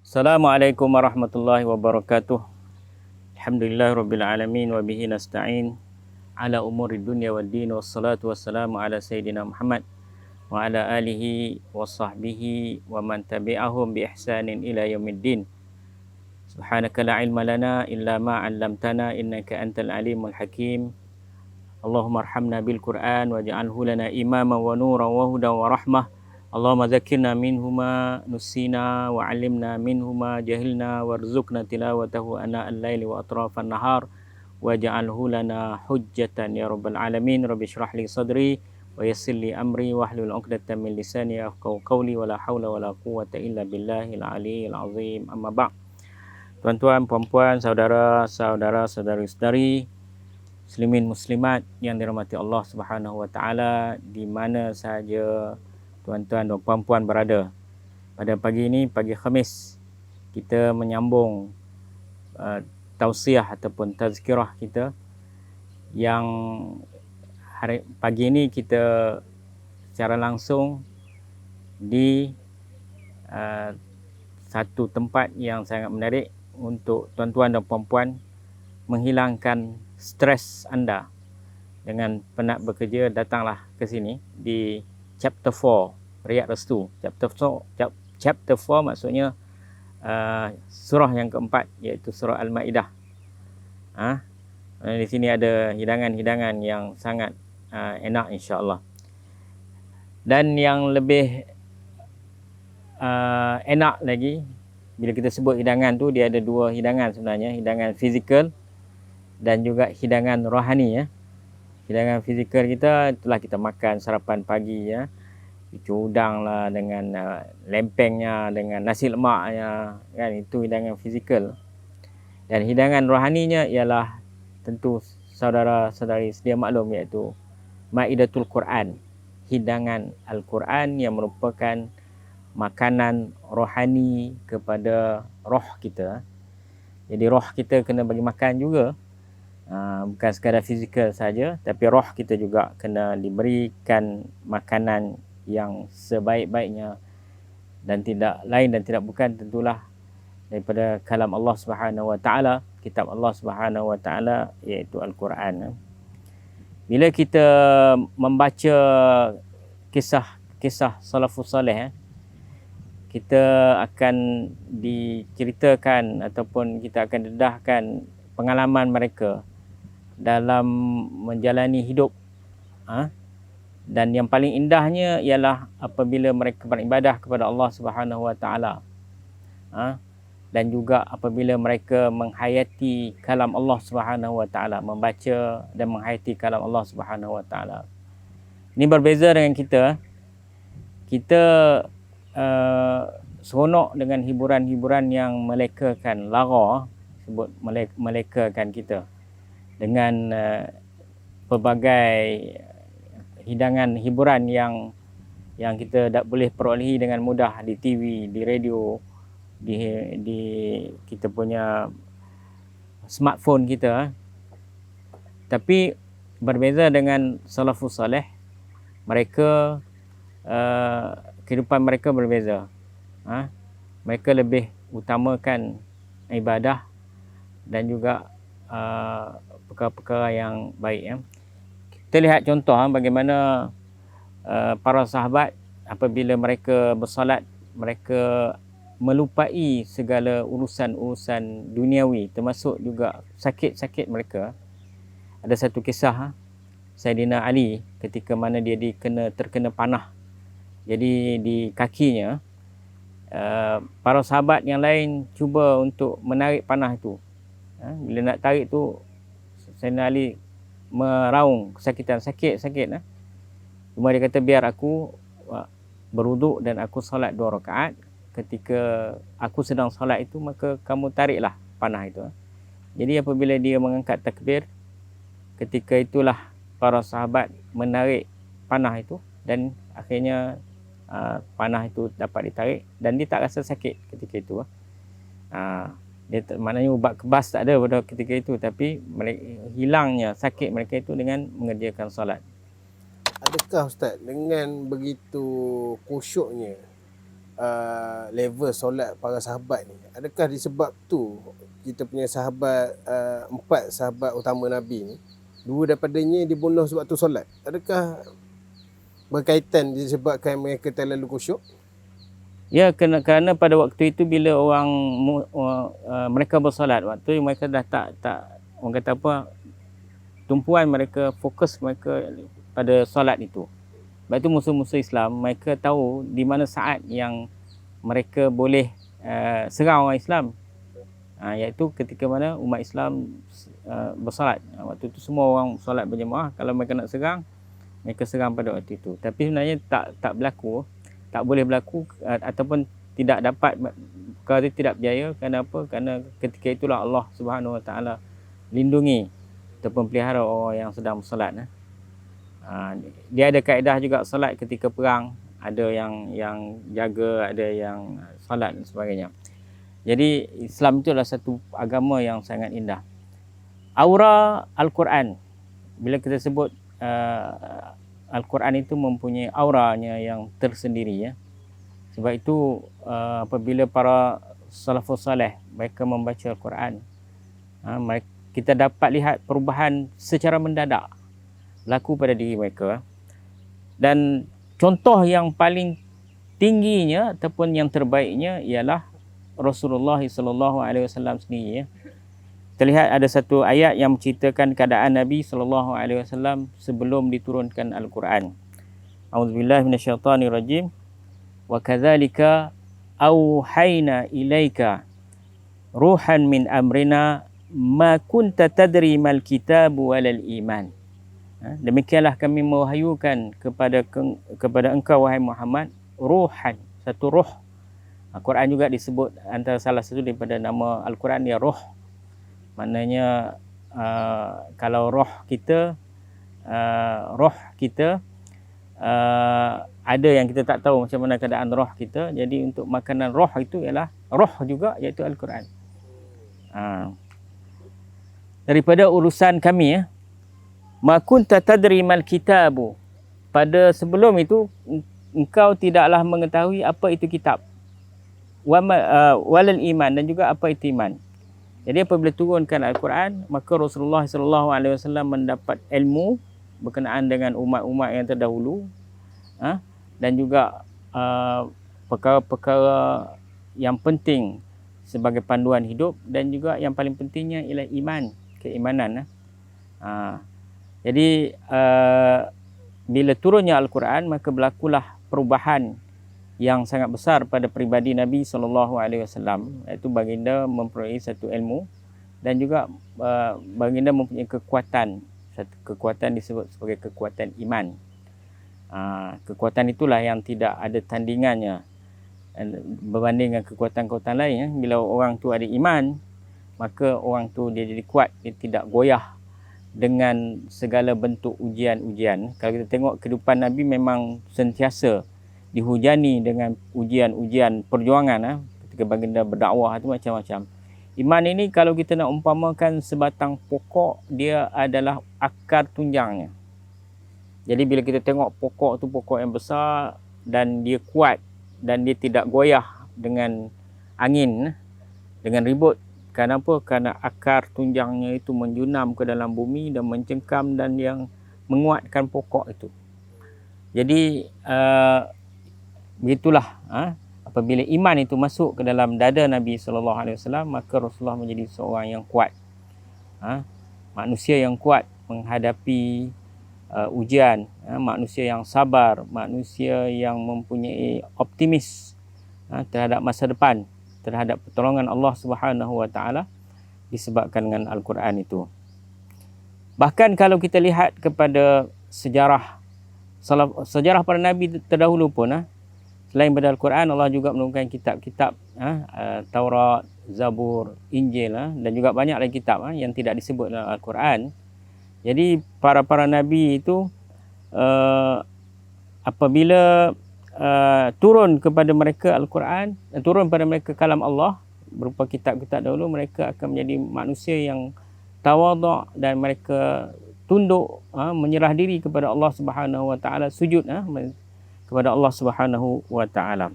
Assalamualaikum warahmatullahi wabarakatuh. Alhamdulillahirabbil alamin wa bihi nasta'in ala umuri dunya waddin wassalatu wassalamu ala sayidina Muhammad wa ala alihi wa sahbihi wa man tabi'ahum bi ihsanin ila yaumiddin. Subhanaka la ilma lana illa ma 'allamtana innaka antal alimul hakim. Allahumma arhamna bil Qur'an waj'alhu lana imaman wa nuran wa hudan wa rahmah. Allahumma zakirna minhuma nusina wa 'allimna minhuma jahilna warzuqna tilawatahu ana al-laili wa atrafan nahar waj'alhu lana hujjatan ya rabbal alamin. Rabbi shrah li sadri wa yassir li amri wahlul 'uqdatam min lisani yafqahu qawli wa la haula wa la quwwata illa billahil aliyyil azim. Amma ba'd. Tuan-tuan, puan-puan, saudara-saudara, saudari-saudari, muslimin muslimat yang dirahmati Allah Subhanahu wa taala di mana sahaja tuan-tuan dan puan-puan berada. Pada pagi ini, pagi Khamis, kita menyambung tausiah ataupun tazkirah kita yang pagi ini kita secara langsung di satu tempat yang sangat menarik untuk tuan-tuan dan puan-puan menghilangkan stres anda. Dengan penat bekerja, datanglah ke sini di chapter 4 Riyad Restu. Chapter 4 maksudnya surah yang keempat, iaitu surah Al-Maidah. Di sini ada hidangan-hidangan yang sangat enak insya-Allah. Dan yang lebih enak lagi, bila kita sebut hidangan tu, dia ada dua hidangan sebenarnya, hidangan fizikal dan juga hidangan rohani ya. Hidangan fizikal kita itulah kita makan sarapan pagi ya. Cucur udang lah dengan lempengnya, dengan nasi lemaknya kan, itu hidangan fizikal. Dan hidangan rohaninya ialah tentu saudara-saudari sedia maklum, iaitu Maidatul Quran, hidangan Al-Quran yang merupakan makanan rohani kepada roh kita. Jadi roh kita kena bagi makan juga. Bukan sekadar fizikal saja, tapi roh kita juga kena diberikan makanan yang sebaik-baiknya, dan tidak lain dan tidak bukan tentulah daripada kalam Allah Subhanahu wa taala, kitab Allah Subhanahu wa taala, iaitu Al-Quran. Bila kita membaca kisah salafus saleh, kita akan diceritakan ataupun kita akan dedahkan pengalaman mereka dalam menjalani hidup. Dan yang paling indahnya ialah apabila mereka beribadah kepada Allah Subhanahu wa taala. Dan juga apabila mereka menghayati kalam Allah Subhanahu wa taala, membaca dan menghayati kalam Allah Subhanahu wa taala. Ini berbeza dengan kita. Kita seronok dengan hiburan-hiburan yang melekakan lara, sebut melekakan kita dengan pelbagai hidangan hiburan yang kita tak boleh perolehi dengan mudah di TV, di radio, di kita punya smartphone kita. Tapi berbeza dengan salafus saleh, mereka kehidupan mereka berbeza. Mereka lebih utamakan ibadah dan juga perkara-perkara yang baik ya. Kita lihat contoh bagaimana para sahabat apabila mereka bersolat, mereka melupai segala urusan-urusan duniawi, termasuk juga sakit-sakit mereka. Ada satu kisah Saidina Ali ketika mana dia terkena panah. Jadi di kakinya, para sahabat yang lain cuba untuk menarik panah itu. Bila nak tarik tu, Saidina Ali meraung kesakitan, sakit. Cuma dia kata, biar aku berwuduk dan aku solat 2 rakaat. Ketika aku sedang solat itu, maka kamu tariklah panah itu. Jadi apabila dia mengangkat takbir, ketika itulah para sahabat menarik panah itu, dan akhirnya panah itu dapat ditarik dan dia tak rasa sakit ketika itu. Dia maknanya ubat kebas tak ada pada ketika itu, tapi hilangnya sakit mereka itu dengan mengerjakan solat. Adakah Ustaz dengan begitu khusyuknya level solat para sahabat ni? Adakah disebab tu kita punya sahabat, 4 sahabat utama Nabi ni, 2 daripadanya dibunuh sebab tu solat? Adakah berkaitan disebabkan mereka terlalu khusyuk? Ya, kerana pada waktu itu bila mereka bersolat, waktu mereka dah tak orang kata apa, tumpuan mereka, fokus mereka pada solat itu. Sebab itu musuh-musuh Islam, mereka tahu di mana saat yang mereka boleh serang orang Islam, iaitu ketika mana umat Islam bersolat. Waktu itu semua orang solat berjemaah. Kalau mereka nak serang, mereka serang pada waktu itu. Tapi sebenarnya tak berlaku, tak boleh berlaku, ataupun tidak dapat, kerana tidak berjaya. Kerana apa? Kerana ketika itulah Allah Subhanahu Wa Taala lindungi ataupun pelihara orang yang sedang bersolat. Dia ada kaedah juga solat ketika perang, ada yang jaga, ada yang solat dan sebagainya. Jadi Islam itu adalah satu agama yang sangat indah. Aura Al-Quran, bila kita sebut Al-Quran itu mempunyai auranya yang tersendiri, ya. Sebab itu apabila para salafus saleh mereka membaca Al-Quran, kita dapat lihat perubahan secara mendadak berlaku pada diri mereka. Dan contoh yang paling tingginya ataupun yang terbaiknya ialah Rasulullah SAW sendiri, ya. Terlihat ada satu ayat yang menceritakan keadaan Nabi SAW sebelum diturunkan Al-Quran. A'udzubillahi minasyaitanirrajim. Wa kadzalika auhayna ilaika ruhan min amrina ma kunta tadri mal kitabu walal iman. Demikianlah kami mewahyukan kepada engkau wahai Muhammad ruhan, satu roh. Al-Quran juga disebut antara salah satu daripada nama Al-Quran dia roh. Maknanya kalau roh kita ada yang kita tak tahu macam mana keadaan roh kita. Jadi untuk makanan roh itu ialah roh juga, iaitu Al-Quran. Daripada urusan kami, ya. Ma kunta tadri mal kitabu. Pada sebelum itu engkau tidaklah mengetahui apa itu kitab. Walal iman, dan juga apa itu iman. Jadi apabila turunkan Al-Quran, maka Rasulullah SAW mendapat ilmu berkenaan dengan umat-umat yang terdahulu, dan juga perkara-perkara yang penting sebagai panduan hidup, dan juga yang paling pentingnya ialah iman, keimanan. Jadi bila turunnya Al-Quran, maka berlakulah perubahan yang sangat besar pada peribadi Nabi SAW, iaitu baginda memperoleh satu ilmu, dan juga baginda mempunyai kekuatan. Satu kekuatan disebut sebagai kekuatan iman. Kekuatan itulah yang tidak ada tandingannya berbanding dengan kekuatan-kekuatan lain, ya. Bila orang tu ada iman, maka orang tu dia jadi kuat, dia tidak goyah dengan segala bentuk ujian-ujian. Kalau kita tengok kehidupan Nabi memang sentiasa dihujani dengan ujian-ujian perjuangan, ketika baginda berdakwah itu macam-macam. Iman ini kalau kita nak umpamakan sebatang pokok, dia adalah akar tunjangnya. Jadi bila kita tengok pokok tu pokok yang besar dan dia kuat dan dia tidak goyah dengan angin, dengan ribut. Kenapa? Kerana akar tunjangnya itu menjunam ke dalam bumi dan mencengkam dan yang menguatkan pokok itu. Jadi begitulah, apabila iman itu masuk ke dalam dada Nabi SAW, maka Rasulullah menjadi seorang yang kuat, manusia yang kuat menghadapi ujian, manusia yang sabar, manusia yang mempunyai optimis terhadap masa depan, terhadap pertolongan Allah Subhanahu Wa Taala disebabkan dengan Al-Quran itu. Bahkan kalau kita lihat kepada sejarah para Nabi terdahulu pun, selain pada Al-Quran, Allah juga menurunkan kitab-kitab, Taurat, Zabur, Injil, dan juga banyak lagi kitab yang tidak disebut dalam Al-Quran. Jadi para Nabi itu apabila turun kepada mereka Al-Quran, turun pada mereka kalam Allah berupa kitab-kitab dahulu, mereka akan menjadi manusia yang tawaduk dan mereka tunduk, menyerah diri kepada Allah Subhanahu Wa Taala, sujud kepada Allah Subhanahu Wa Taala.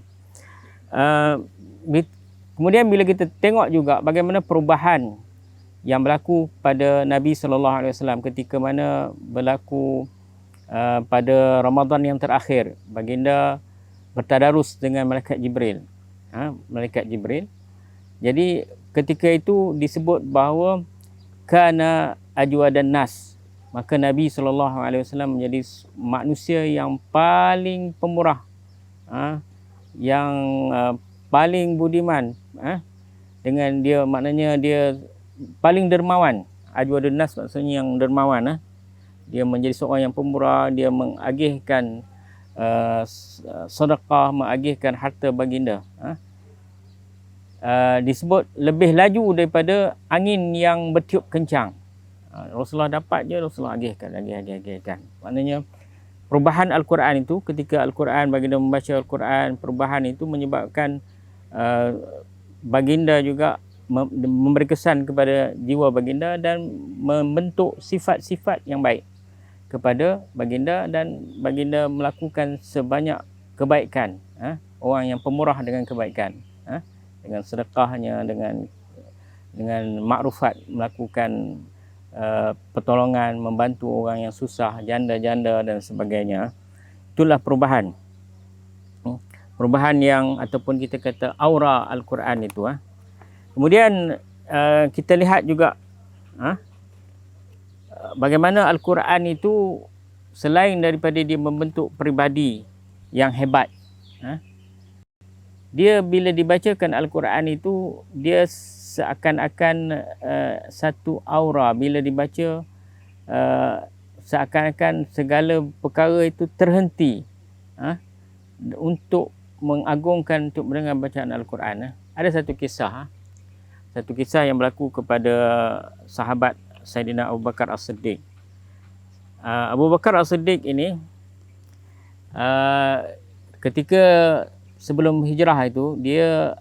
kemudian bila kita tengok juga bagaimana perubahan yang berlaku pada Nabi sallallahu alaihi wasallam ketika mana berlaku pada Ramadan yang terakhir, baginda bertadarus dengan malaikat Jibril. Malaikat Jibril. Jadi ketika itu disebut bahawa kana ajwadan nas, maka Nabi sallallahu alaihi wasallam menjadi manusia yang paling pemurah, yang paling budiman, dengan dia, maknanya dia paling dermawan. Ajwadun nas maksudnya yang dermawan. Dia menjadi seorang yang pemurah, dia mengagihkan sedekah, mengagihkan harta baginda. Disebut lebih laju daripada angin yang bertiup kencang. Rasulullah dapat je, Rasulullah agihkan. Maknanya perubahan Al-Quran itu, ketika Al-Quran, baginda membaca Al-Quran, perubahan itu menyebabkan baginda juga memberi kesan kepada jiwa baginda dan membentuk sifat-sifat yang baik kepada baginda, dan baginda melakukan sebanyak kebaikan, orang yang pemurah dengan kebaikan, dengan sedekahnya, dengan makrufat, melakukan pertolongan, membantu orang yang susah, janda-janda dan sebagainya. Itulah perubahan yang ataupun kita kata aura Al-Quran itu. Kemudian kita lihat juga bagaimana Al-Quran itu selain daripada dia membentuk peribadi yang hebat, dia bila dibacakan Al-Quran itu dia seakan-akan satu aura. Bila dibaca seakan-akan segala perkara itu terhenti untuk mengagungkan, untuk mendengar bacaan Al-Quran. Ada satu kisah yang berlaku kepada sahabat Saidina Abu Bakar As-Siddiq. Abu Bakar As-Siddiq ini ketika sebelum hijrah itu dia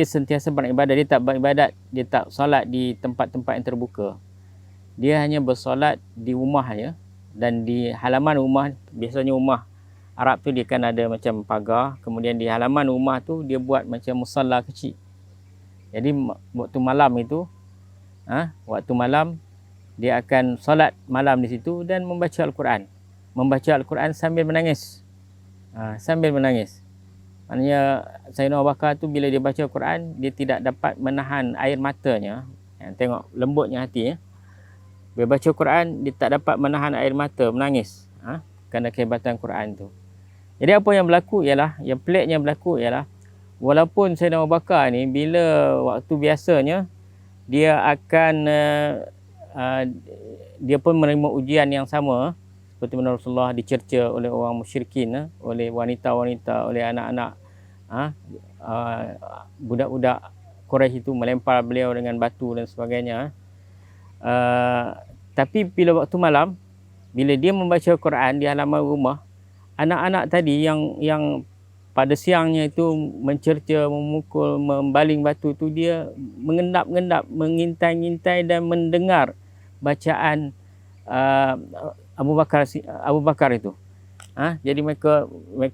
sentiasa beribadat. Dia tak beribadat, dia tak solat di tempat-tempat yang terbuka. Dia hanya bersolat di rumahnya, dan di halaman rumah, biasanya rumah Arab tu dia kan ada macam pagar, kemudian di halaman rumah tu dia buat macam musalla kecil. Jadi waktu malam itu, waktu malam dia akan solat malam di situ dan membaca Al-Quran. Membaca Al-Quran sambil menangis. Maknanya Sayyidina Abu Bakar tu bila dia baca Al-Quran, dia tidak dapat menahan air matanya. Tengok lembutnya hati. Bila baca Al-Quran, dia tak dapat menahan air mata, menangis. Kerana kehebatan Quran tu. Jadi apa yang berlaku ialah, yang peliknya berlaku ialah, walaupun Sayyidina Abu Bakar ni bila waktu biasanya dia akan dia pun menerima ujian yang sama seperti mana Rasulullah dicerca oleh orang musyrikin, oleh wanita-wanita, oleh anak-anak, budak-budak Quraisy itu melempar beliau dengan batu dan sebagainya. Tapi bila waktu malam, bila dia membaca Quran di halaman rumah, anak-anak tadi yang pada siangnya itu mencerca, memukul, membaling batu tu, dia mengendap-endap, mengintai-ngintai dan mendengar bacaan Abu Bakar itu. Jadi mereka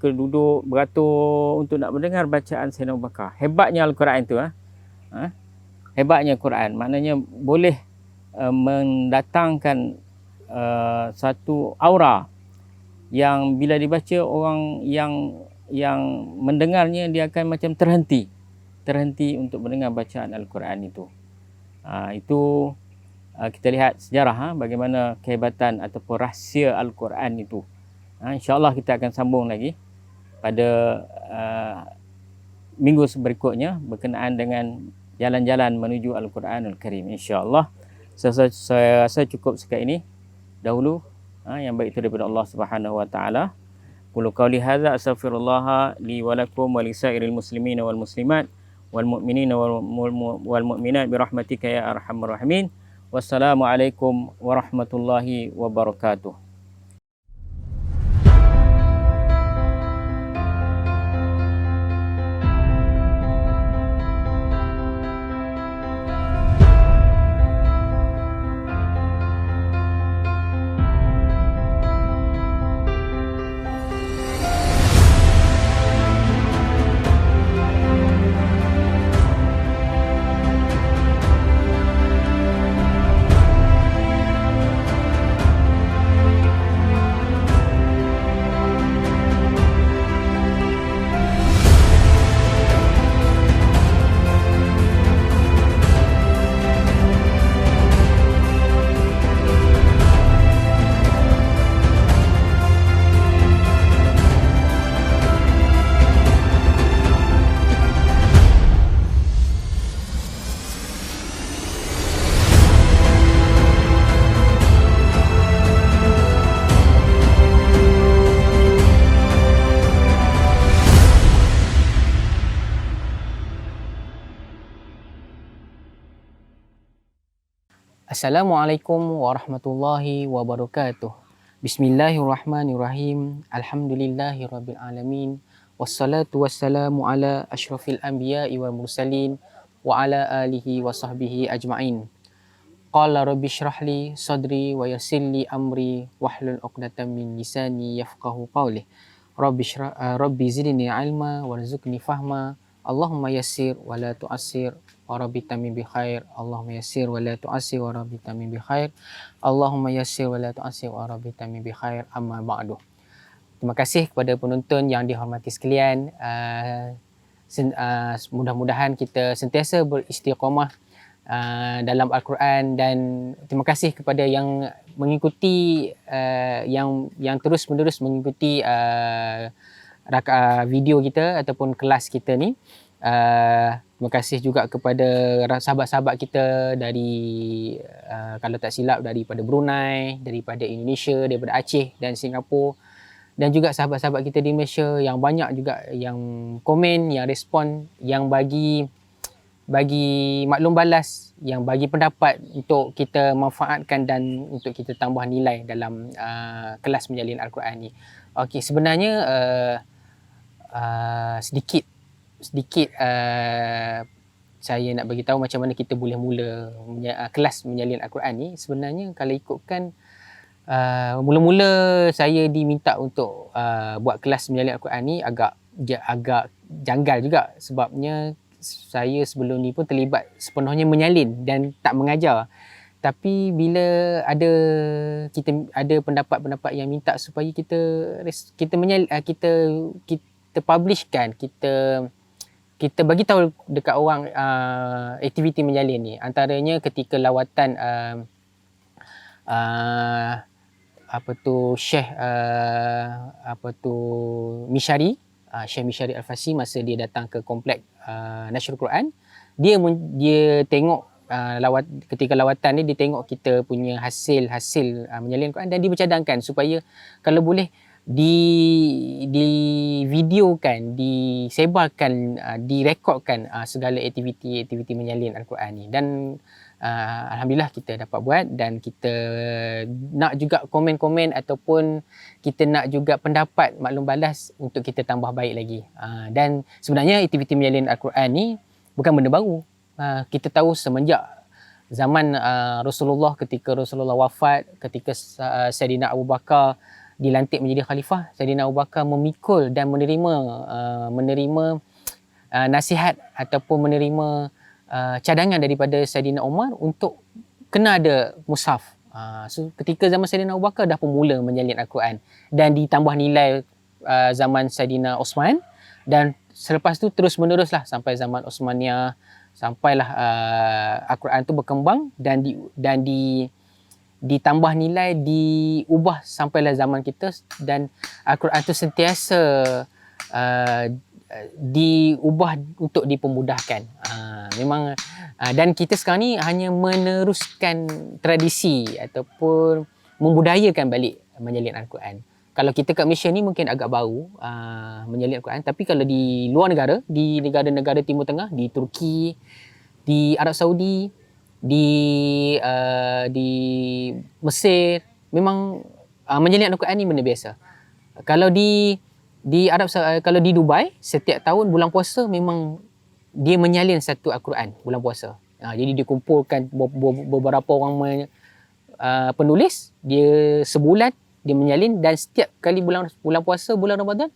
duduk beratur untuk nak mendengar bacaan Sayyidina Abu Bakar. Hebatnya Al-Quran itu. Hebatnya Quran. Maknanya boleh mendatangkan satu aura yang bila dibaca, orang yang mendengarnya dia akan macam terhenti untuk mendengar bacaan Al-Quran itu. Itu kita lihat sejarah bagaimana kehebatan ataupun rahsia Al-Quran itu. InsyaAllah kita akan sambung lagi pada minggu berikutnya berkenaan dengan jalan-jalan menuju Al-Quranul Karim. InsyaAllah. Saya rasa cukup sekat ini dahulu. Yang baik itu daripada Allah Subhanahu Wa Taala. Qulu qawli hadza astaghfirullah li wa lakum wa lisairil muslimina wal muslimat wal mu'minina wal mu'minat bi rahmatika ya arhamar rahimin. Wassalamualaikum warahmatullahi wabarakatuh. Assalamualaikum warahmatullahi wabarakatuh. Bismillahirrahmanirrahim. Alhamdulillahirabbil alamin. Wassalatu wassalamu ala asyrafil anbiya'i wal mursalin wa ala alihi wa sahbihi ajma'in. Qala rabbi shrah li sadri wa yassir li amri wahlul 'uqdatam min lisani yafqahu qawli. Rabbi zidni ilma warzuqni fahma. Allahumma yassir wa la tu'assir wa rabbi tamim bi khair. Allahumma yassir wa la tu'assir wa rabbi tamim bi khair. Allahumma yassir wa la tu'assir wa rabbi tamim bi khair. Amma ba'du. Terima kasih kepada penonton yang dihormati sekalian. Mudah-mudahan kita sentiasa beristiqamah dalam Al-Quran, dan terima kasih kepada yang mengikuti yang terus-menerus mengikuti video kita ataupun kelas kita ni. Terima kasih juga kepada sahabat-sahabat kita dari kalau tak silap daripada Brunei, daripada Indonesia, daripada Aceh dan Singapura, dan juga sahabat-sahabat kita di Malaysia yang banyak juga yang komen, yang respon, yang bagi maklum balas, yang bagi pendapat untuk kita manfaatkan dan untuk kita tambah nilai dalam kelas menyalin Al-Quran ni. Okey, sebenarnya sedikit saya nak bagi tahu macam mana kita boleh mula kelas menyalin Al-Quran ni. Sebenarnya kalau ikutkan mula-mula saya diminta untuk buat kelas menyalin Al-Quran ni agak janggal juga, sebabnya saya sebelum ni pun terlibat sepenuhnya menyalin dan tak mengajar. Tapi bila ada pendapat-pendapat yang minta supaya kita publishkan, kita bagi tahu dekat orang aktiviti menyalin ni, antaranya ketika lawatan Syekh Mishari, Syekh Mishari Al-Fasi, masa dia datang ke komplek Nasrul Quran, dia tengok ketika lawatan ni, dia tengok kita punya hasil menyalin Quran, dan dia bercadangkan supaya kalau boleh videokan, disebarkan, direkodkan segala aktiviti menyalin Al-Quran ni. Dan alhamdulillah kita dapat buat, dan kita nak juga komen-komen ataupun kita nak juga pendapat, maklum balas untuk kita tambah baik lagi. Dan sebenarnya aktiviti menyalin Al-Quran ni bukan benda baru. Kita tahu semenjak zaman Rasulullah, ketika Rasulullah wafat, ketika Saidina Abu Bakar dilantik menjadi khalifah, Saidina Abu Bakar memikul dan menerima nasihat ataupun menerima cadangan daripada Saidina Umar untuk kena ada mushaf. So ketika zaman Saidina Abu Bakar dah pun mula menyalin Al-Quran, dan ditambah nilai zaman Saidina Osman, dan selepas tu terus meneruslah sampai zaman Osmaniyah, sampailah Al-Quran tu berkembang dan ditambah nilai, diubah sampailah zaman kita, dan Al-Quran tu sentiasa diubah untuk dipermudahkan. Memang dan kita sekarang ni hanya meneruskan tradisi ataupun membudayakan balik menyalin Al-Quran. Kalau kita kat Malaysia ni mungkin agak baru menyalin Al-Quran, tapi kalau di luar negara, di negara-negara Timur Tengah, di Turki, di Arab Saudi, di Mesir, memang menyalin Al-Quran ni benda biasa. Kalau di kalau di Dubai, setiap tahun bulan puasa memang dia menyalin satu Al-Quran bulan puasa. Jadi dia kumpulkan beberapa orang penulis, dia sebulan dia menyalin, dan setiap kali bulan puasa, bulan Ramadan,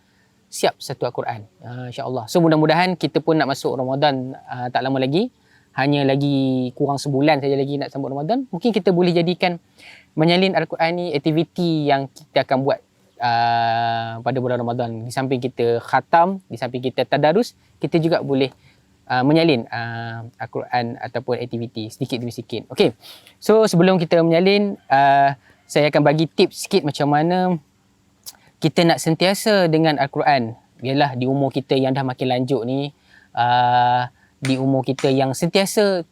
siap satu Al-Quran, insya-Allah. So mudah-mudahan kita pun nak masuk Ramadan tak lama lagi, hanya lagi kurang sebulan saja lagi nak sambut Ramadan. Mungkin kita boleh jadikan menyalin Al-Quran ni aktiviti yang kita akan buat pada bulan Ramadan. Di samping kita khatam, di samping kita tadarus, kita juga boleh menyalin Al-Quran ataupun aktiviti sedikit demi sedikit. Okey. So sebelum kita menyalin, saya akan bagi tips sikit macam mana kita nak sentiasa dengan Al-Quran. Biarlah di umur kita yang dah makin lanjut ni, di umur kita yang sentiasa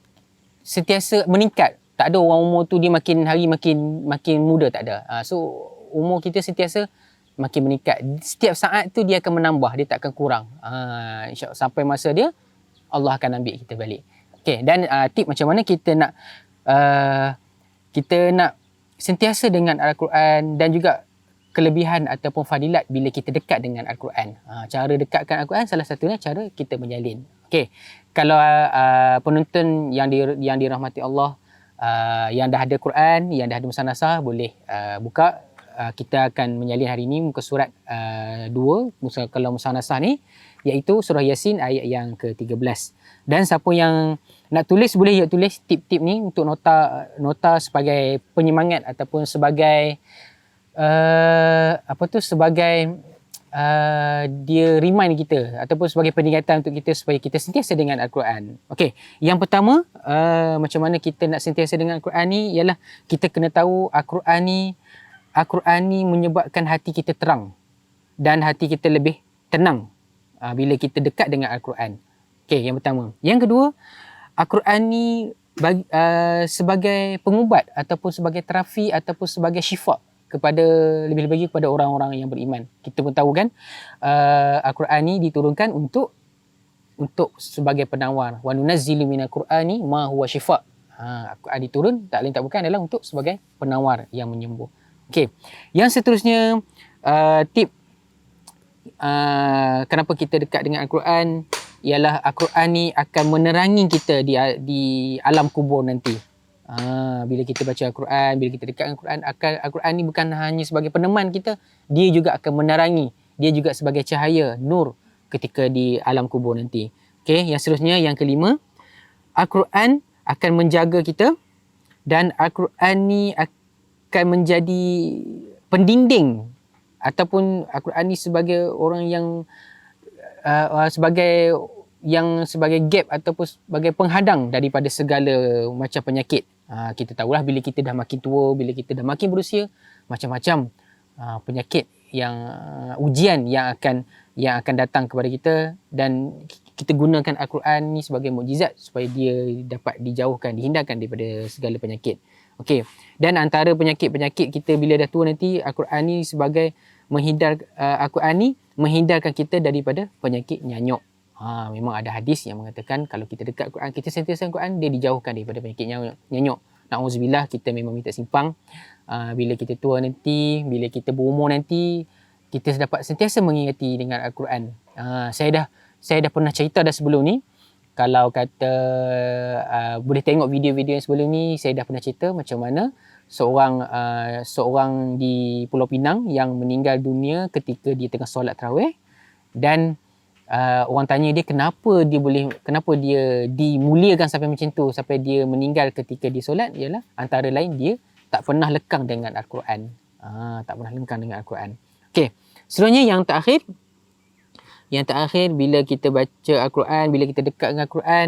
meningkat. Tak ada orang umur tu dia makin hari makin muda, tak ada. So umur kita sentiasa makin meningkat. Setiap saat tu dia akan menambah, dia tak akan kurang. InsyaAllah sampai masa dia, Allah akan ambil kita balik. Okay, dan tip macam mana kita nak kita nak sentiasa dengan Al-Quran, dan juga kelebihan ataupun fadilat bila kita dekat dengan Al-Quran. Cara dekatkan Al-Quran salah satunya cara kita menyalin. Okey. Kalau penonton yang dirahmati Allah, yang dah ada Quran, yang dah ada musanasah, boleh buka. Kita akan menyalin hari ini muka surat 2 kalau musanasah ni, iaitu surah Yasin ayat yang ke-13. Dan siapa yang nak tulis boleh tulis tip-tip ni untuk nota sebagai penyemangat ataupun sebagai sebagai dia remind kita ataupun sebagai peringatan untuk kita supaya kita sentiasa dengan Al-Quran. Okey, yang pertama macam mana kita nak sentiasa dengan Al-Quran ni ialah kita kena tahu Al-Quran ni menyebabkan hati kita terang dan hati kita lebih tenang bila kita dekat dengan Al-Quran. Okey, yang pertama. Yang kedua, Al-Quran ni sebagai pengubat ataupun sebagai terapi ataupun sebagai syifa kepada lebih-lebih kepada orang-orang yang beriman. Kita pun tahu kan Al-Quran ni diturunkan untuk sebagai penawar. Wa nunazzilu minal Qur'ani ma huwa syifa. Al-Quran diturun tak lain tak bukan adalah untuk sebagai penawar yang menyembuh. Okey. Yang seterusnya tip kenapa kita dekat dengan Al-Quran ialah Al-Quran ni akan menerangi kita di alam kubur nanti. Bila kita baca Al-Quran, bila kita dekat dengan Al-Quran, Al-Quran ni bukan hanya sebagai peneman kita, dia juga akan menerangi, dia juga sebagai cahaya, nur ketika di alam kubur nanti. Okey, yang seterusnya yang kelima, Al-Quran akan menjaga kita dan Al-Quran ni akan menjadi pendinding ataupun Al-Quran ni sebagai orang yang sebagai gap ataupun sebagai penghadang daripada segala macam penyakit. Kita tahulah bila kita dah makin tua, bila kita dah makin berusia, macam-macam penyakit yang ujian yang akan datang kepada kita, dan kita gunakan Al-Quran ni sebagai mukjizat supaya dia dapat dijauhkan, dihindarkan daripada segala penyakit. Okey. Dan antara penyakit-penyakit kita bila dah tua nanti, Al-Quran ni sebagai Al-Quran ni menghindarkan kita daripada penyakit nyanyuk. Memang ada hadis yang mengatakan kalau kita dekat Al-Quran, kita sentiasa Al-Quran, dia dijauhkan daripada penyakit nyanyuk. Na'udzubillah, kita memang minta simpang. Bila kita tua nanti, bila kita berumur nanti, kita dapat sentiasa mengingati dengan Al-Quran. Saya dah pernah cerita dah sebelum ni. Kalau kata boleh tengok video-video yang sebelum ni, saya dah pernah cerita macam mana seorang di Pulau Pinang yang meninggal dunia ketika dia tengah solat tarawih, dan orang tanya dia kenapa dia dimuliakan sampai macam tu, sampai dia meninggal ketika dia solat, ialah antara lain dia tak pernah lekang dengan Al-Quran. Tak pernah lekang dengan Al-Quran. Okey, seterusnya yang terakhir, bila kita baca Al-Quran, bila kita dekat dengan Al-Quran,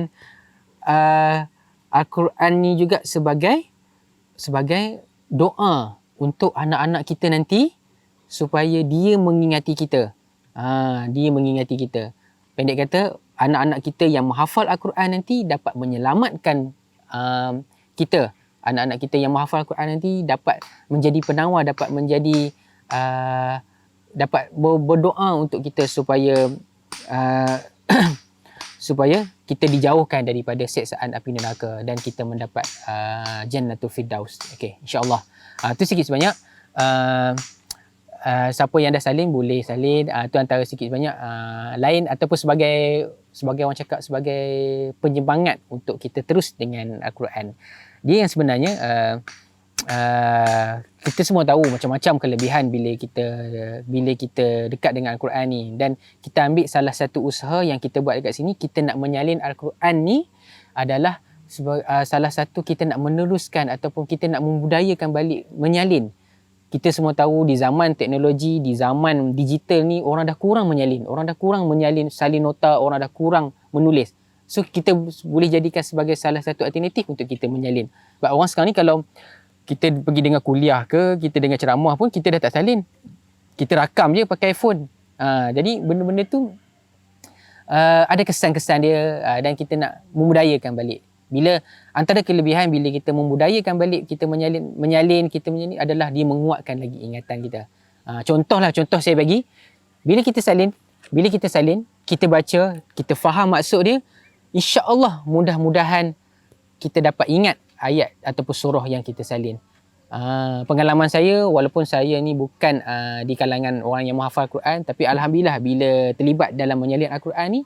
Al-Quran ni juga sebagai doa untuk anak-anak kita nanti supaya dia mengingati kita. Dia mengingati kita. Pendek kata, anak-anak kita yang menghafal Al-Quran nanti dapat menyelamatkan kita. Anak-anak kita yang menghafal Al-Quran nanti dapat menjadi penawar, dapat menjadi dapat berdoa untuk kita supaya supaya kita dijauhkan daripada siksaan api neraka dan kita mendapat Jannatul Firdaus. Okey, insya-Allah. Itu sikit sebanyak. Siapa yang dah salin boleh salin. Itu antara sikit sebanyak lain ataupun sebagai orang cakap sebagai penyemangat untuk kita terus dengan Al-Quran. Dia yang sebenarnya kita semua tahu macam-macam kelebihan bila kita dekat dengan Al-Quran ni, dan kita ambil salah satu usaha yang kita buat dekat sini, kita nak menyalin Al-Quran ni adalah salah satu kita nak meneruskan ataupun kita nak membudayakan balik menyalin. Kita semua tahu di zaman teknologi, di zaman digital ni, orang dah kurang menyalin, salin nota, orang dah kurang menulis. So kita boleh jadikan sebagai salah satu alternatif untuk kita menyalin. Sebab orang sekarang ni kalau kita pergi dengar kuliah ke, kita dengar ceramah pun, kita dah tak salin. Kita rakam je pakai iPhone. Jadi benda-benda tu ada kesan-kesan dia, dan kita nak memudayakan balik. Bila antara kelebihan bila kita membudayakan balik, kita menyalin adalah dia menguatkan lagi ingatan kita. Contoh saya bagi, bila kita salin, kita baca, kita faham maksud dia, insya-Allah mudah-mudahan kita dapat ingat ayat ataupun surah yang kita salin. Pengalaman saya, walaupun saya ni bukan di kalangan orang yang menghafal Quran, tapi alhamdulillah bila terlibat dalam menyalin Al-Quran ni,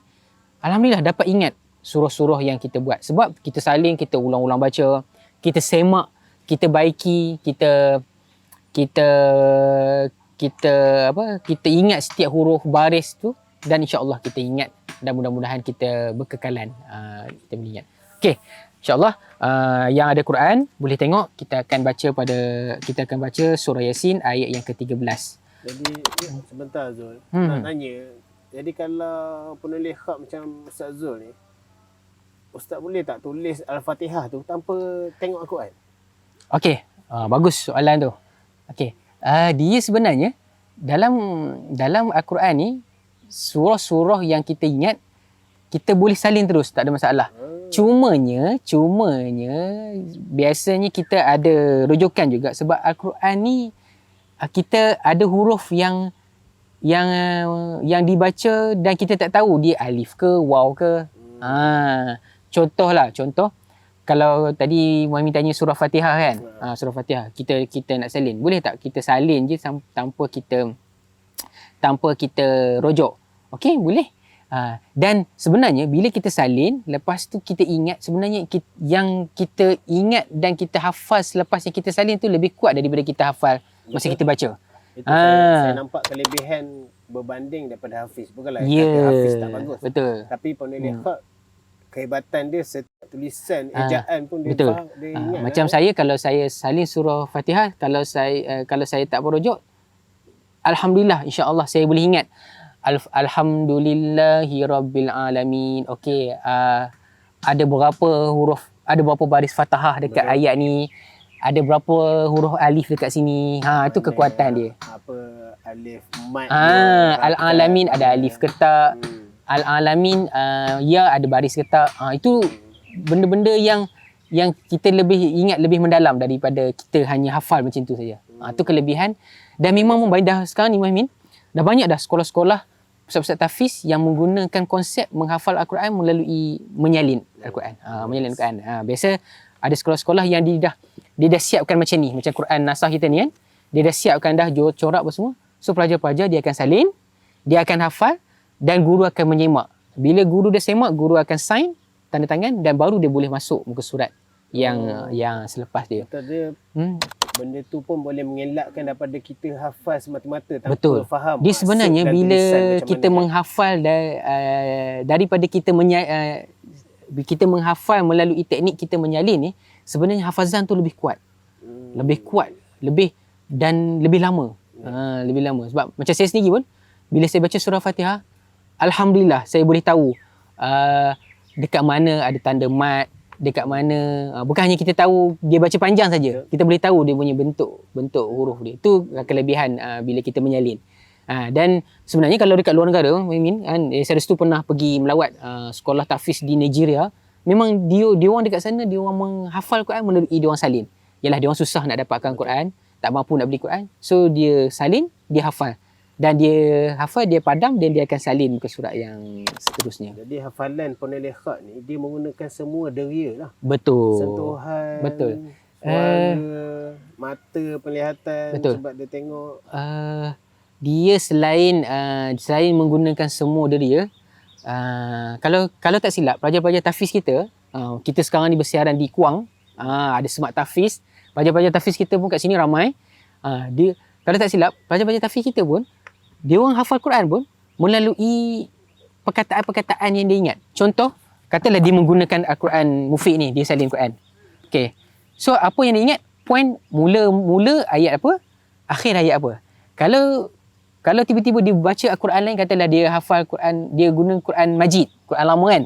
alhamdulillah dapat ingat surah-surah yang kita buat. Sebab kita salin, kita ulang-ulang baca, kita semak, kita baiki, kita ingat setiap huruf baris tu, dan insya-Allah kita ingat, dan mudah-mudahan kita berkekalan kita boleh ingat. Okey, insya-Allah yang ada Quran boleh tengok, kita akan baca surah Yasin ayat yang ke-13. Jadi sebentar Zul, nak tanya. Jadi kalau penulis khat macam Ustaz Zul ni, Ustaz boleh tak tulis Al-Fatihah tu tanpa tengok Al-Quran? Okey, bagus soalan tu. Okey, dia sebenarnya dalam Al-Quran ni, surah-surah yang kita ingat, kita boleh salin terus, tak ada masalah. Cumanya biasanya kita ada rujukan juga, sebab Al-Quran ni kita ada huruf yang dibaca dan kita tak tahu dia alif ke waw ke. Contoh kalau tadi Muhammad tanya surah Fatihah kan, surah Fatihah kita nak salin, boleh tak kita salin je tanpa kita rojok? Okey, boleh. Dan sebenarnya bila kita salin, lepas tu kita ingat, sebenarnya yang kita ingat dan kita hafal selepas yang kita salin tu lebih kuat daripada kita hafal masa kita baca. Itu saya nampak kelebihan berbanding daripada Hafiz. Bukanlah kata Hafiz tak bagus. Betul. Tapi penulis khat, kehebatan dia setiap tulisan, ejaan pun dia faham, dia ingat. Macam saya, kalau saya salin surah Fatihah, kalau saya tak berujuk, alhamdulillah, insya-Allah saya boleh ingat. Alhamdulillahi Rabbil Alamin. Okey, ada berapa huruf, ada berapa baris fathah dekat ayat ni, ada berapa huruf alif dekat sini. Itu kekuatan dia. Apa alif mad. Al-Alamin ada alif ke tak? Al-Alamin ya ada baris ke tak? Itu benda-benda yang kita lebih ingat, lebih mendalam daripada kita hanya hafal macam tu saja. Itu kelebihan. Dan memang dah sekarang ni Muhammad, dah banyak dah sekolah-sekolah, pusat-pusat tahfiz yang menggunakan konsep menghafal Al-Quran melalui menyalin Al-Quran. Menyalin Al-Quran. Biasa ada sekolah-sekolah yang dia dah siapkan macam ni, macam Quran Nasah kita ni kan. Dia dah siapkan dah corak apa semua. So pelajar-pelajar dia akan salin, dia akan hafal, dan guru akan menyemak. Bila guru dah semak, guru akan sign, tanda tangan, dan baru dia boleh masuk muka surat yang selepas dia. Betul dia. Benda tu pun boleh mengelakkan daripada kita hafal semata-mata tanpa Betul. faham. Dia sebenarnya bila kita menghafal daripada kita menghafal melalui teknik kita menyalin ni, sebenarnya hafazan tu lebih kuat. Lebih kuat, lebih lama. Lebih lama. Sebab macam saya sendiri pun, bila saya baca surah Fatihah, alhamdulillah saya boleh tahu dekat mana ada tanda mat, dekat mana, bukan hanya kita tahu dia baca panjang saja, kita boleh tahu dia punya bentuk huruf dia. Itu kelebihan bila kita menyalin. Dan sebenarnya kalau dekat luar negara, saya restu pernah pergi melawat sekolah tahfiz di Nigeria. Memang dia orang dekat sana, dia orang menghafal Quran melalui dia orang salin. Yalah, dia orang susah nak dapatkan Quran, tak mampu nak beli Quran, so dia salin, dia hafal. Dan dia hafal, dia padam, dan dia akan salin ke surat yang seterusnya. Jadi hafalan penulis khat ni, dia menggunakan semua deria lah. Betul. Sentuhan, Betul. suara, mata, penglihatan. Betul. Sebab dia tengok. Dia selain menggunakan semua deria, kalau tak silap, pelajar-pelajar tahfiz kita sekarang ni bersiaran di Kuang, ada semak tahfiz. Pelajar-pelajar tahfiz kita pun kat sini ramai. Kalau tak silap, pelajar-pelajar tahfiz kita pun, dia orang hafal Quran pun melalui perkataan-perkataan yang dia ingat. Contoh, katalah dia menggunakan Al-Quran Mufid ni, dia salin Quran. Okay. So, apa yang dia ingat? Point mula ayat apa, akhir ayat apa. Kalau tiba-tiba dia baca Al-Quran lain, katalah dia hafal Quran, dia guna Quran Majid, Quran lama kan,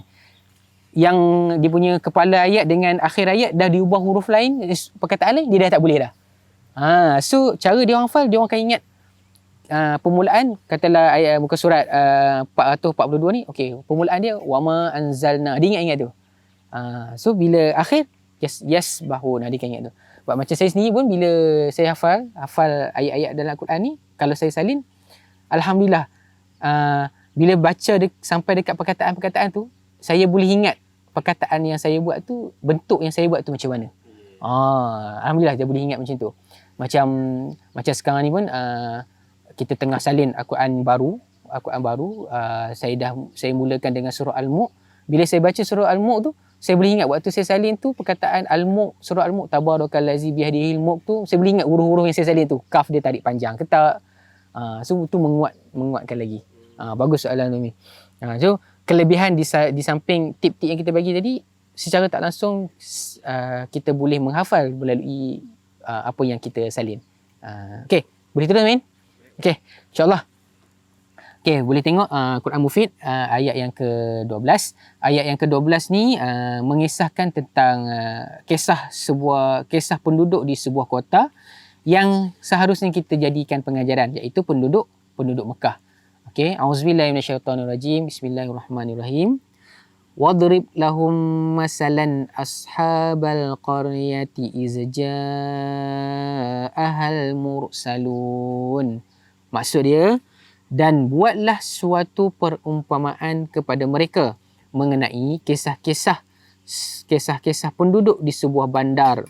yang dia punya kepala ayat dengan akhir ayat dah diubah huruf lain, perkataan lain, dia dah tak boleh dah. So cara dia orang hafal, dia orang akan ingat permulaan, katalah ayat muka surat 442 ni, okey, permulaan dia wama anzalna, dia ingat tu. So bila akhir yasbahun, dia akan ingat tu. Sebab macam saya sendiri pun, bila saya hafal ayat-ayat dalam Al-Quran ni, kalau saya salin, alhamdulillah, bila baca sampai dekat perkataan-perkataan tu, saya boleh ingat perkataan yang saya buat tu, bentuk yang saya buat tu macam mana. Alhamdulillah dia boleh ingat macam tu. Macam sekarang ni pun kita tengah salin Al-Quran baru. Saya mulakan dengan surah Al-Mulk. Bila saya baca surah Al-Mulk tu, saya boleh ingat waktu saya salin tu perkataan Al-Mulk, surah Al-Mulk, tabarakallazi biyadihil mulk tu, saya boleh ingat huruf-huruf yang saya salin tu. Kaf dia tarik panjang ke tak. So tu menguatkan lagi. Bagus soalan ni. So kelebihan di samping tip-tip yang kita bagi tadi, secara tak langsung kita boleh menghafal melalui apa yang kita salin. Okey, boleh terus Min? Okey, insya-Allah. Okey, boleh tengok Quran Mufid ayat yang ke-12. Ayat yang ke-12 ni mengisahkan tentang kisah penduduk di sebuah kota yang seharusnya kita jadikan pengajaran, iaitu penduduk Mekah. Okey, auzubillahi minasyaitonirrajim. Bismillahirrahmanirrahim. Wadrib lahum masalan ashabal qaryati iz ja'ahal mursalun. Maksud dia, dan buatlah suatu perumpamaan kepada mereka mengenai kisah-kisah penduduk di sebuah bandar,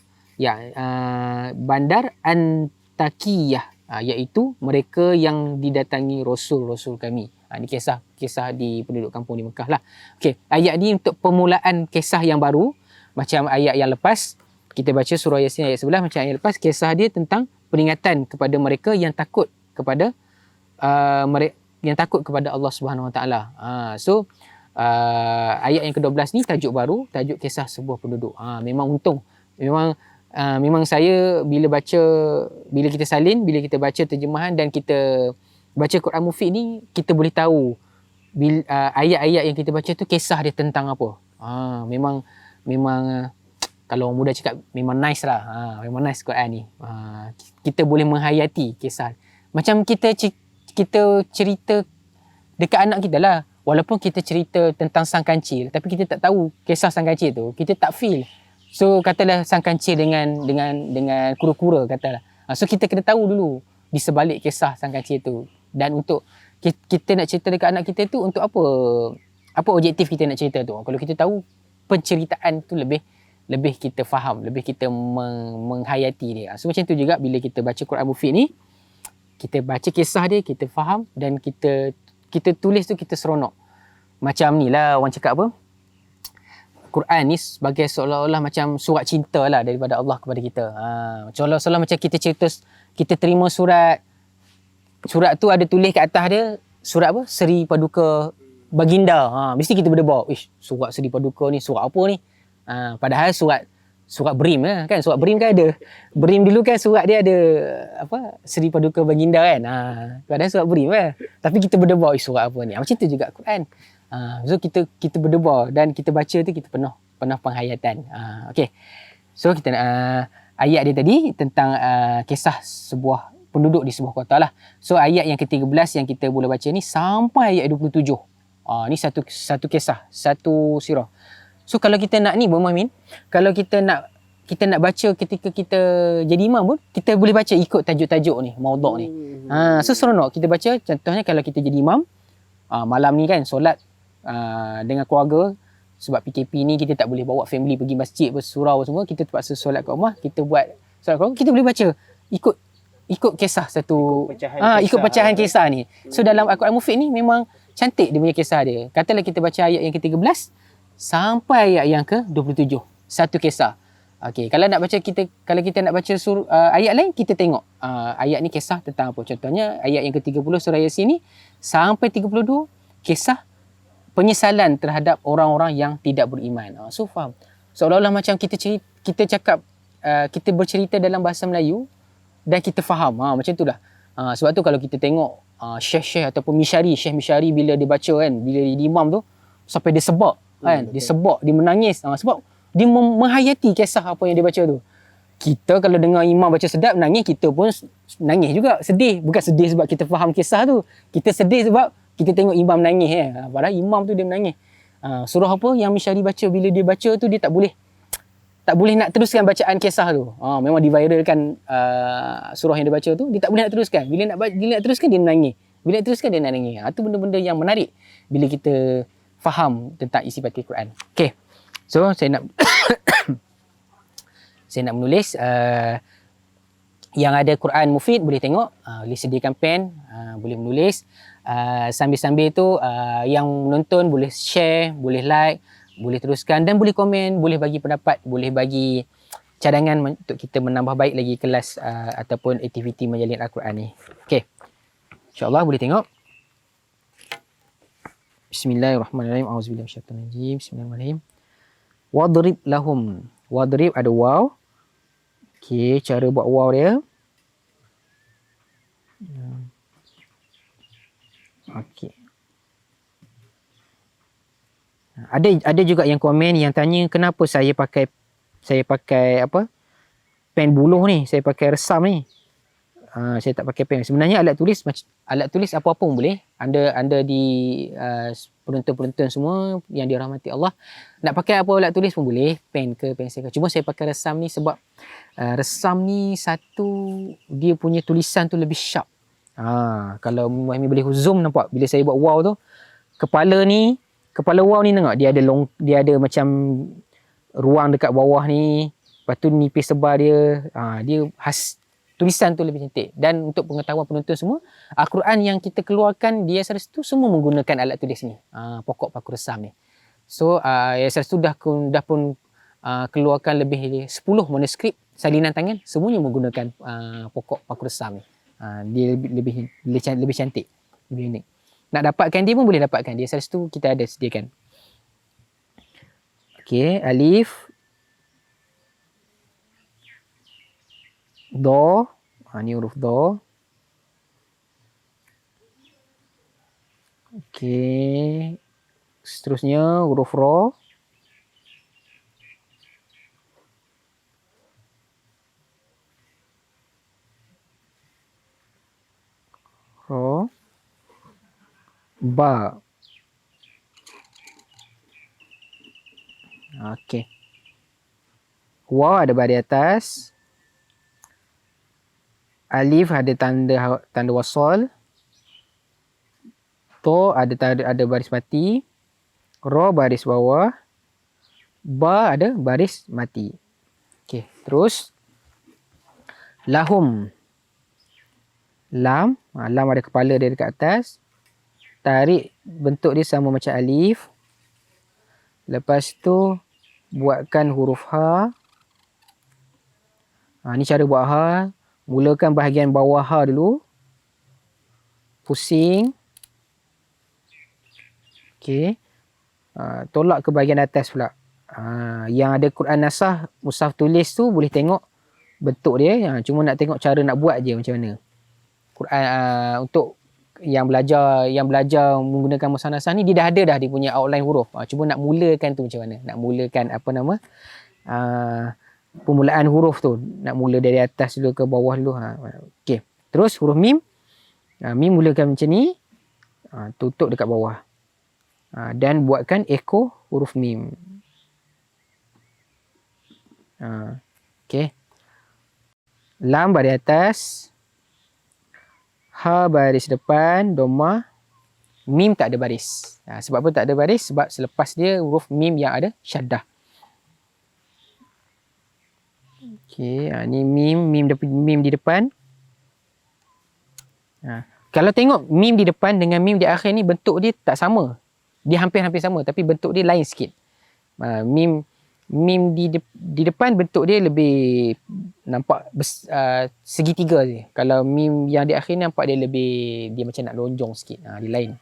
bandar Antakiyah, iaitu mereka yang didatangi rasul-rasul kami. Ini kisah di penduduk kampung di Mekah lah. Okey, ayat ni untuk permulaan kisah yang baru. Macam ayat yang lepas, kita baca surah Yasin ayat 11, macam ayat lepas, kisah dia tentang peringatan kepada mereka yang takut kepada Allah Subhanahu Wa Taala. So ayat yang ke-12 ni tajuk baru, tajuk kisah sebuah penduduk. Memang untung. Memang saya bila kita salin, bila kita baca terjemahan dan kita baca Quran Mufid ni, kita boleh tahu ayat-ayat yang kita baca tu kisah dia tentang apa. Memang kalau orang muda cakap memang nice lah. Memang nice Quran ni. Kita boleh menghayati kisah. Macam kita cerita dekat anak kita lah. Walaupun kita cerita tentang sang kancil, tapi kita tak tahu kisah sang kancil tu, kita tak feel. So katalah sang kancil dengan kura-kura katalah. So kita kena tahu dulu di sebalik kisah sang kancil tu. Dan untuk kita nak cerita dekat anak kita tu, untuk apa objektif kita nak cerita tu. Kalau kita tahu penceritaan tu, lebih kita faham, lebih kita menghayati dia. So macam tu juga bila kita baca Quran Mufid ni, kita baca kisah dia, kita faham, dan kita tulis tu kita seronok. Macam ni lah orang cakap apa, Quran ni sebagai seolah-olah macam surat cinta lah daripada Allah kepada kita. Seolah-olah macam kita cerita, kita terima surat tu ada tulis kat atas dia, surat apa? Seri Paduka Baginda. Mesti kita berdebar, surat Seri Paduka ni surat apa ni? Padahal surat Brim kan. Surat Brim kan ada. Brim dulu kan surat dia ada apa? Seri Paduka Baginda kan. Padahal surat Brim kan. Tapi kita berdebar surat apa ni. Macam tu juga Quran. So kita berdebar dan kita baca tu kita penuh penghayatan. Okey. So kita ayat dia tadi tentang kisah sebuah penduduk di sebuah kota lah. So ayat yang ke-13 yang kita boleh baca ni sampai ayat 27. Ni satu kisah, satu sirah. So kalau kita nak ni Muhammad, kalau kita nak baca ketika kita jadi imam pun, kita boleh baca ikut tajuk-tajuk ni, maudhu' ni. So seronok kita baca. Contohnya kalau kita jadi imam, malam ni kan solat dengan keluarga, sebab PKP ni kita tak boleh bawa family pergi masjid bersurau semua, kita terpaksa solat kat rumah, kita buat solat kat rumah, kita boleh baca ikut kisah satu, ikut pecahan kisah ni. So dalam Al-Quran Mufid ni memang cantik dia punya kisah dia. Katalah kita baca ayat yang ke-13 sampai ayat yang ke-27, satu kisah. Okey, kalau kita nak baca ayat lain, kita tengok ayat ni kisah tentang apa. Contohnya ayat yang ke-30 surah Yasin ni sampai 32, kisah penyesalan terhadap orang-orang yang tidak beriman. So faham. Seolah-olah macam kita cakap, kita bercerita dalam bahasa Melayu dan kita faham. Macam itulah. Sebab tu kalau kita tengok syekh-syekh ataupun syekh Misyari bila dia baca kan, bila dia imam tu sampai dia sebab kan, dia sebab, dia menangis. Sebab dia menghayati kisah apa yang dia baca tu. Kita kalau dengar imam baca sedap nangis, kita pun nangis juga, sedih. Bukan sedih sebab kita faham kisah tu, kita sedih sebab kita tengok imam nangis padahal imam tu dia menangis. Surah apa yang Misyari baca, bila dia baca tu dia tak boleh nak teruskan bacaan kisah tu. Memang diviralkan surah yang dia baca tu, dia tak boleh nak teruskan. Bila nak teruskan dia menangis. Bila nak teruskan dia nak nangis. Itu benda-benda yang menarik bila kita faham tentang isi batin Quran. Okey. So saya nak saya nak menulis, yang ada Quran Mufid boleh tengok, boleh sediakan pen, boleh menulis. Sambil-sambil tu yang menonton boleh share, boleh like, boleh teruskan dan boleh komen, boleh bagi pendapat, boleh bagi cadangan untuk kita menambah baik lagi kelas ataupun aktiviti menjalin Al-Quran ni. Okey. InsyaAllah boleh tengok. Bismillahirrahmanirrahim. Auzubillahi minasyaitanir rajim. Bismillahirrahmanirrahim. Wadrib lahum. Wadrib ada waw. Okey, cara buat waw dia. Okey. Ada juga yang komen yang tanya kenapa saya pakai apa? Pen buluh ni, saya pakai resam ni. Saya tak pakai pen. Sebenarnya alat tulis apa-apa pun boleh. Anda di penonton-penonton semua yang dirahmati Allah, nak pakai apa alat tulis pun boleh, pen ke pensel ke. Cuma saya pakai resam ni sebab resam ni satu, dia punya tulisan tu lebih sharp. Kalau Muhammad boleh zoom nampak bila saya buat wow tu, kepala wow ni tengok dia ada macam ruang dekat bawah ni. Lepas tu nipis sebar dia. Dia khas, tulisan tu lebih cantik. Dan untuk pengetahuan penonton semua, Al-Quran yang kita keluarkan di Yayasan Restu semua menggunakan alat tulis ni, pokok paku resam ni. So Yayasan Restu dah pun keluarkan lebih 10 manuskrip salinan tangan, semuanya menggunakan pokok paku resam ni. Dia lebih cantik, lebih unik. Nak dapatkan dia pun boleh dapatkan. Di Yayasan Restu kita ada sediakan. Okey, alif, do, ni huruf do. Okey, seterusnya huruf ro. Ro, ba. Okey, waw ada baris atas. Alif ada tanda wasal. To ada baris mati. Ro baris bawah. Ba ada baris mati. Okey, terus lahum. Lam ada kepala dia dekat atas. Tarik bentuk dia sama macam alif. Lepas tu buatkan huruf ha. Ni cara buat ha. Mulakan bahagian bawah ha dulu. Pusing. Okey. Tolak ke bahagian atas pula. Yang ada Quran Nasah, mushaf tulis tu boleh tengok bentuk dia. Cuma nak tengok cara nak buat je macam mana. Quran untuk yang belajar menggunakan mushaf Nasah ni, dia dah ada dia punya outline huruf. Cuma nak mulakan tu macam mana? Nak mulakan permulaan huruf tu, nak mula dari atas dulu ke bawah dulu. Okey. Terus huruf mim. Mim mulakan macam ni. Tutup dekat bawah. Dan buatkan echo huruf mim. Okey. Lam baris atas. Ha baris depan, domah. Mim tak ada baris. Sebab apa tak ada baris? Sebab selepas dia huruf mim yang ada syaddah. Okey, ni mim di depan. Kalau tengok mim di depan dengan mim di akhir ni, bentuk dia tak sama. Dia hampir-hampir sama tapi bentuk dia lain sikit. Mim di depan bentuk dia lebih nampak segitiga je. Kalau mim yang di akhir ni nampak dia macam nak lonjong sikit. Dia lain.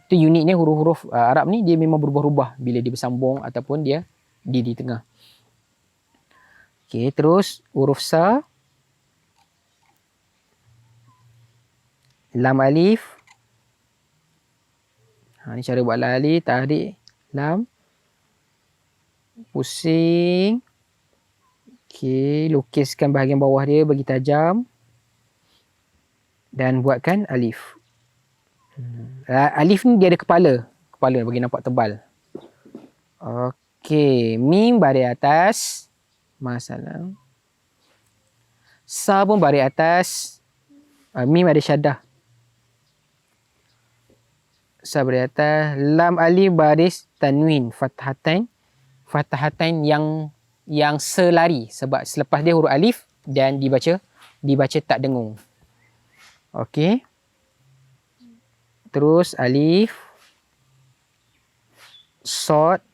Itu uniknya huruf-huruf Arab ni, dia memang berubah-ubah bila dia bersambung ataupun dia di tengah. Okey, terus huruf sa. Lam alif. Ni cara buat lam alif, tarik lam. Pusing. Okey, lukiskan bahagian bawah dia bagi tajam. Dan buatkan alif. Alif ni dia ada kepala bagi nampak tebal. Okey, mim baris atas. Masalah. Sa pun baris atas. Mim ada syaddah. Sa baris atas. Lam alif baris tanwin. Fathatain yang yang selari sebab selepas dia huruf alif dan dibaca tak dengung. Okey. Terus alif, sod,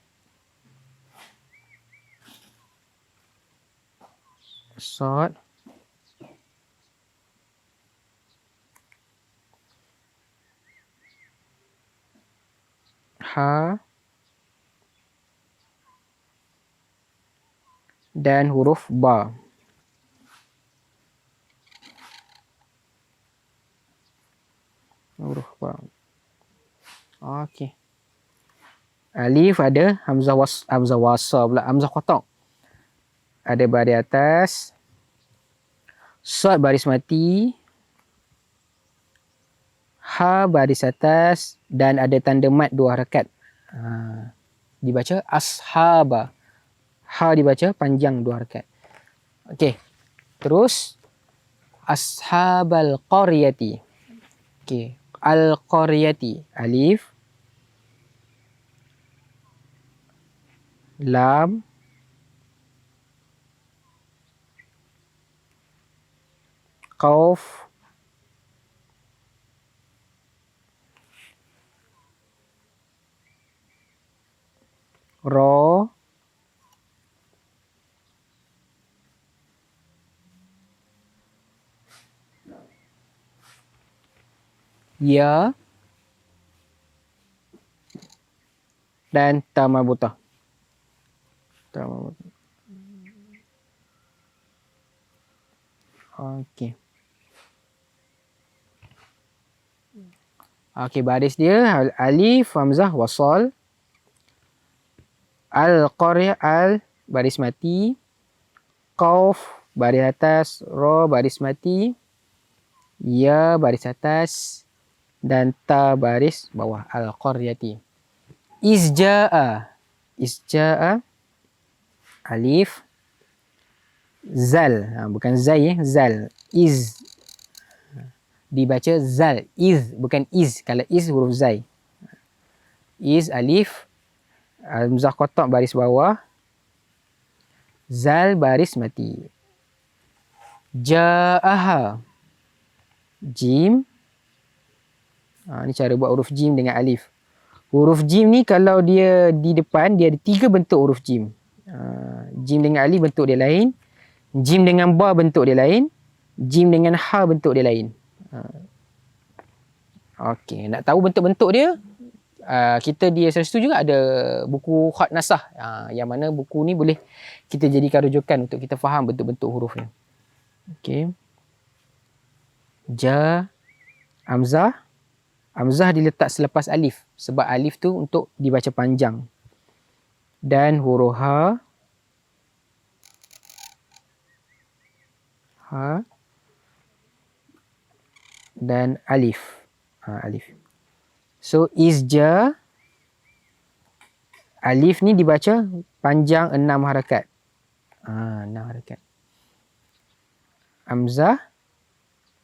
ha, dan huruf ba. Huruf ba. Okey. Alif ada hamzah wasal pula, hamzah qata'. Ada baris atas. Sod baris mati. Ha baris atas dan ada tanda mat 2 harakat. Dibaca ashaba. Ha dibaca panjang 2 harakat. Okey. Terus ashabal qaryati. Okey. Al-qaryati. Alif, lam, qauf, ra, ya, dan ta marbutah. Okey. Okey, baris dia alif, hamzah, wasal. Al-qarya, al baris mati. Qauf baris atas, ra baris mati. Ya baris atas dan ta baris bawah. Al-qaryati. Isja'a. Alif, zal, bukan zai, zal. Dibaca zal, bukan iz. Kalau iz huruf zai. Alif, hamzah qata' baris bawah, zal baris mati. Ja'aha, jim. Ni cara buat huruf jim dengan alif. Huruf jim ni kalau dia di depan, dia ada 3 bentuk huruf jim. Jim dengan alif bentuk dia lain. Jim dengan ba bentuk dia lain. Jim dengan ha bentuk dia lain. Okey, nak tahu bentuk-bentuk dia, kita di S1 juga ada buku khat nasah. Yang mana buku ni boleh kita jadikan rujukan untuk kita faham bentuk-bentuk hurufnya. Okey. Hamzah. Hamzah diletak selepas alif sebab alif tu untuk dibaca panjang. Dan huruf ha, dan alif. Alif. So izja, alif ni dibaca panjang 6 harakat. 6 harakat. Hamzah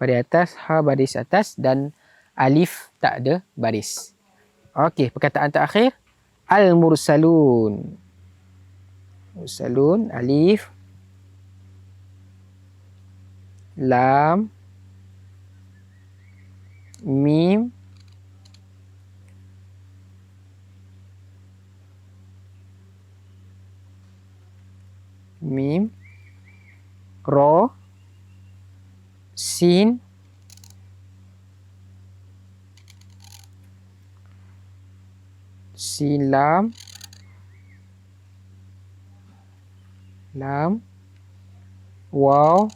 baris atas, ha baris atas dan alif tak ada baris. Okey, perkataan terakhir. Al-mursalun. Mursalun, alif, lam, mim, ra, sin, lam, waw,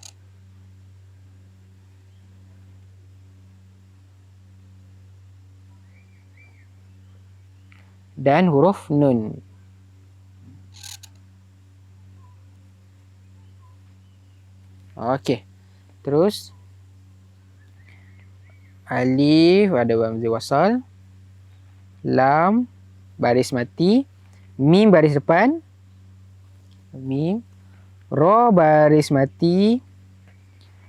dan huruf nun. Okey. Terus alif ada hamzah wasal, lam baris mati, mim baris depan, mim, ra baris mati,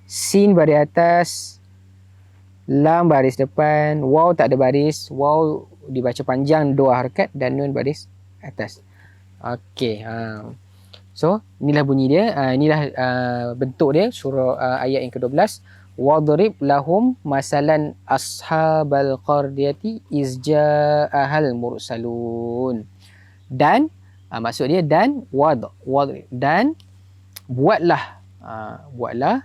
sin baris atas, lam baris depan, waw tak ada baris, waw dibaca panjang 2 harakat dan nun baris atas. Okey. So, inilah bunyi dia, inilah bentuk dia, surah ayat yang ke-12. Wadrib lahum masalan ashabal qaryati izja'ahal mursalun. Dan maksud dia dan dan buatlah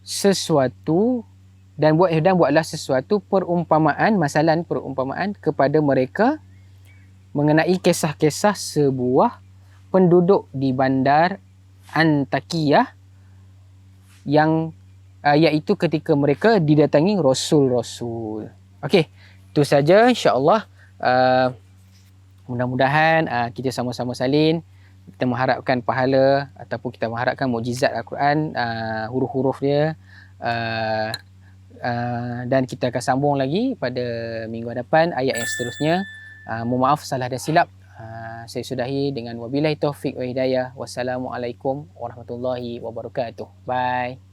sesuatu dan buatlah sesuatu perumpamaan kepada mereka mengenai kisah-kisah sebuah penduduk di bandar Antakiyah yang iaitu ketika mereka didatangi rasul-rasul. Okey, itu saja insya-Allah. Mudah-mudahan kita sama-sama salin, kita mengharapkan pahala ataupun kita mengharapkan mukjizat Al-Quran, huruf-huruf dia, dan kita akan sambung lagi pada minggu hadapan ayat yang seterusnya. Mohon maaf salah dan silap. Saya sudahi dengan wabillahi taufik wa hidayah. Wassalamualaikum warahmatullahi wabarakatuh. Bye.